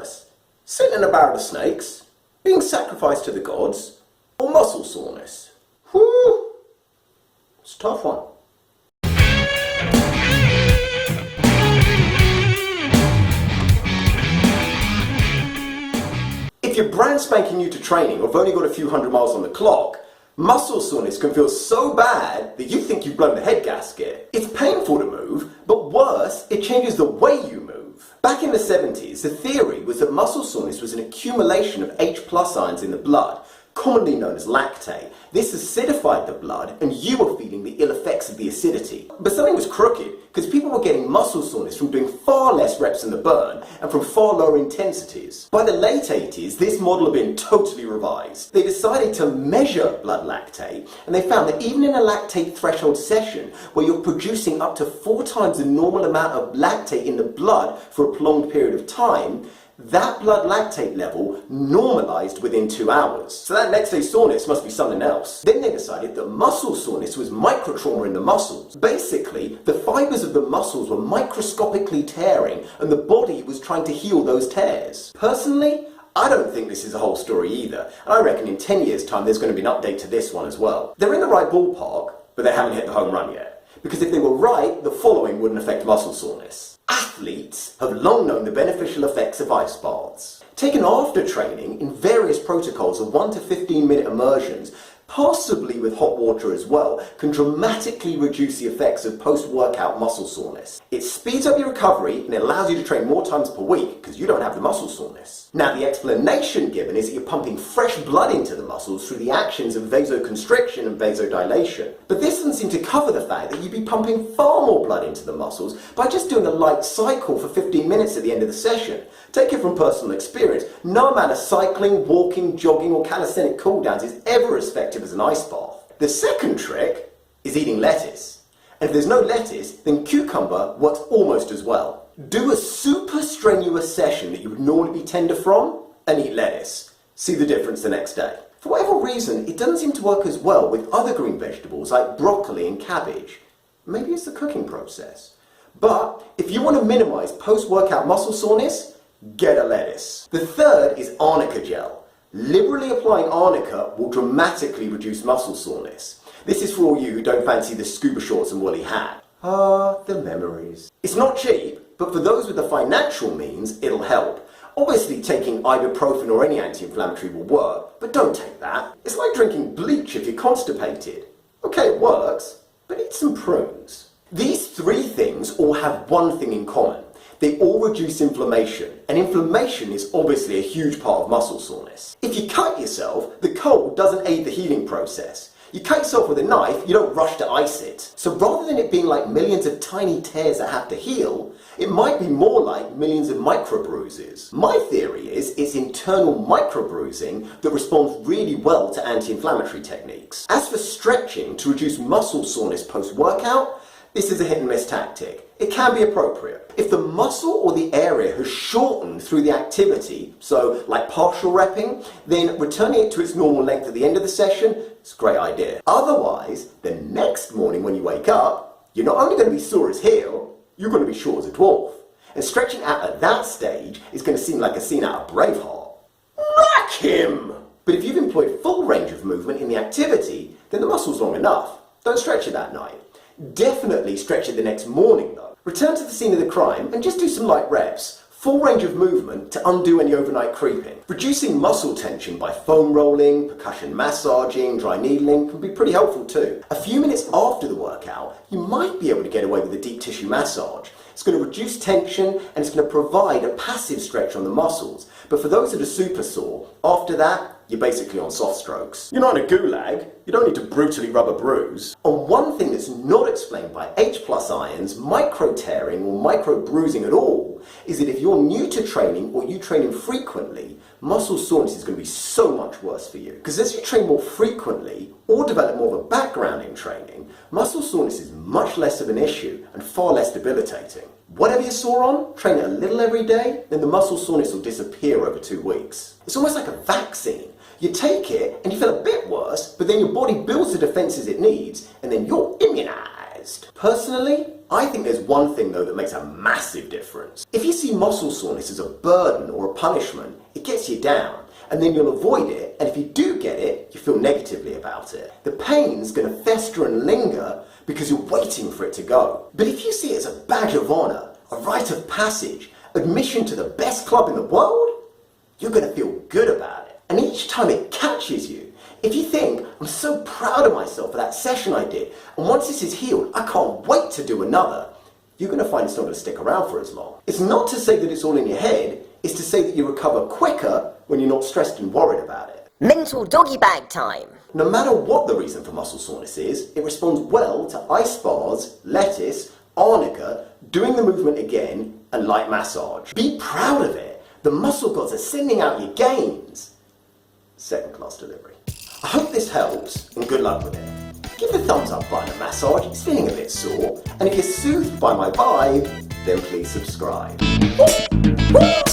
soreness? Sitting in a barrel of snakes? Being sacrificed to the gods? Or muscle soreness? Whew! It's a tough one. If you're brand spanking new to training or have only got a few hundred miles on the clock, muscle soreness can feel so bad that you think you've blown the head gasket. It's painful to move, but worse, it changes the way you move. Back in the 70s, the theory was that muscle soreness was an accumulation of H+ ions in the blood, commonly known as lactate. This acidified the blood and you were feeling the ill effects of the acidity. But something was crooked because people were getting muscle soreness from doing far less reps in the burn and from far lower intensities. By the late 80s, this model had been totally revised. They decided to measure blood lactate and they found that even in a lactate threshold session where you're producing up to 4 times the normal amount of lactate in the blood for a prolonged period of time, that blood lactate level normalized within 2 hours. So that next day soreness must be something else. Then they decided that muscle soreness was microtrauma in the muscles. Basically, the fibers of the muscles were microscopically tearing and the body was trying to heal those tears. Personally, I don't think this is the whole story either. And I reckon in 10 years' time there's going to be an update to this one as well. They're in the right ballpark, but they haven't hit the home run yet. Because if they were right, the following wouldn't affect muscle soreness. Athletes have long known the beneficial effects of ice baths. Taken after training in various protocols of 1 to 15 minute immersions, possibly with hot water as well, can dramatically reduce the effects of post-workout muscle soreness. It speeds up your recovery and it allows you to train more times per week because you don't have the muscle soreness. Now the explanation given is that you're pumping fresh blood into the muscles through the actions of vasoconstriction and vasodilation. But this doesn't seem to cover the fact that you'd be pumping far more blood into the muscles by just doing a light cycle for 15 minutes at the end of the session. Take it from personal experience, no amount of cycling, walking, jogging or calisthenic cooldowns is ever as effective as an ice bath. The second trick is eating lettuce. And if there's no lettuce, then cucumber works almost as well. Do a super strenuous session that you would normally be tender from and eat lettuce. See the difference the next day. For whatever reason, it doesn't seem to work as well with other green vegetables like broccoli and cabbage. Maybe it's the cooking process. But if you want to minimize post-workout muscle soreness, get a lettuce. The third is arnica gel. Liberally applying arnica will dramatically reduce muscle soreness. This is for all you who don't fancy the scuba shorts and woolly hat. Ah, the memories. It's not cheap, but for those with the financial means, it'll help. Obviously taking ibuprofen or any anti-inflammatory will work, but don't take that. It's like drinking bleach if you're constipated. Okay, it works, but eat some prunes. These 3 things all have one thing in common. They all reduce inflammation, and inflammation is obviously a huge part of muscle soreness. If you cut yourself, the cold doesn't aid the healing process. You cut yourself with a knife, you don't rush to ice it. So rather than it being like millions of tiny tears that have to heal, it might be more like millions of micro-bruises. My theory is it's internal micro-bruising that responds really well to anti-inflammatory techniques. As for stretching to reduce muscle soreness post-workout, this is a hit and miss tactic. It can be appropriate. If the muscle or the area has shortened through the activity, so like partial repping, then returning it to its normal length at the end of the session is a great idea. Otherwise, the next morning when you wake up, you're not only going to be sore as hell, you're going to be short as a dwarf. And stretching out at that stage is going to seem like a scene out of Braveheart. Rack him! But if you've employed full range of movement in the activity, then the muscle's long enough. Don't stretch it that night. Definitely stretch it the next morning though. Return to the scene of the crime and just do some light reps. Full range of movement to undo any overnight creeping. Reducing muscle tension by foam rolling, percussion massaging, dry needling can be pretty helpful too. A few minutes after the workout, you might be able to get away with a deep tissue massage. It's going to reduce tension and it's going to provide a passive stretch on the muscles. But for those that are super sore, after that, you're basically on soft strokes. You're not in a gulag, you don't need to brutally rub a bruise. And one thing that's not explained by H+ ions, micro-tearing or micro-bruising at all, is that if you're new to training or you train infrequently, muscle soreness is going to be so much worse for you. Because as you train more frequently or develop more of a background in training, muscle soreness is much less of an issue and far less debilitating. Whatever you're sore on, train it a little every day, then the muscle soreness will disappear over 2 weeks. It's almost like a vaccine. You take it and you feel a bit worse, but then your body builds the defenses it needs, and then you're immunized. organised. Personally, I think there's one thing though that makes a massive difference. If you see muscle soreness as a burden or a punishment, it gets you down, and then you'll avoid it, and if you do get it, you feel negatively about it. The pain's going to fester and linger because you're waiting for it to go. But if you see it as a badge of honour, a rite of passage, admission to the best club in the world, you're going to feel good about it. And each time it catches you, if you think, I'm so proud of myself for that session I did, and once this is healed, I can't wait to do another, you're going to find it's not going to stick around for as long. It's not to say that it's all in your head, it's to say that you recover quicker when you're not stressed and worried about it. Mental doggy bag time. No matter what the reason for muscle soreness is, it responds well to ice bars, lettuce, arnica, doing the movement again, and light massage. Be proud of it. The muscle gods are sending out your gains. Second class delivery. I hope this helps, and good luck with it. Give the thumbs up button a massage, it's feeling a bit sore, and if you're soothed by my vibe, then please subscribe. Woo!